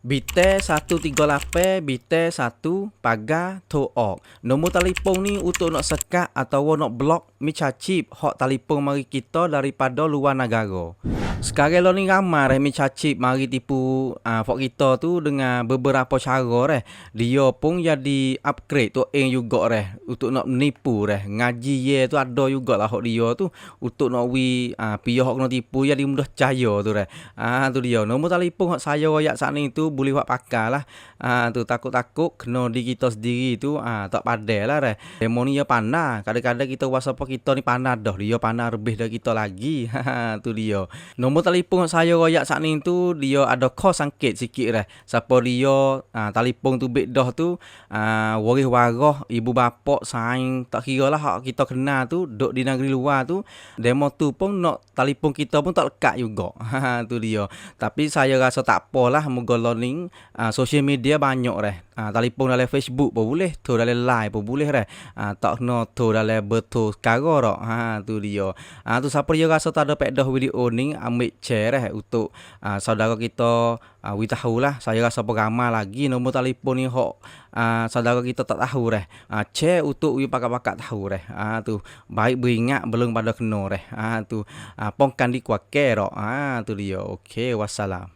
Bite 138 bite 1 pagar to ok. Nombor telefon ni untuk nak sekat atau nak blok micaci hak telefon mari kita daripada luar negara. Sekarang lo ni ramai micaci mari tipu hak kita tu dengan beberapa cara Dia pun jadi upgrade tu juga untuk nak menipu Ngaji ye tu ada juga lah hak dia tu untuk nak pihak nak tipu jadi mudah percaya tu tu dia. Nombor telefon hak saya royak saat ni tu boleh buat pakai lah. Tu takut-takut kena di kita sendiri tu tak pandai lah demo ni dia pandai. Kadang-kadang kita WhatsApp kita ni pandai dah. Dia pandai lebih dari kita lagi. Tu dia. Nombor telefon saya royak saat ni tu dia ada kos sangkit sikit Siapa dia telefon tu beg dah tu waris warah ibu bapa saing tak kira lah hak kita kenal tu duk di negeri luar tu demo tu pun nak telefon kita pun tak lekat juga. Tu dia. Tapi saya rasa tak apalah moga learning social media banyak telefon dalam Facebook pun boleh, tu dalam live pun boleh tak kena tu dalam betul sekarang tu dia. Tu siapa dia rasa tak ada pedah video ni ambil share untuk saudara kita tahulah. Saya rasa beramai lagi nombor telefon ni hok saudara kita tak tahu share untuk pakak-pakak tahu tu baik beringat belum pada kena tu pongkan di kuake tu dia. Okey, wassalam.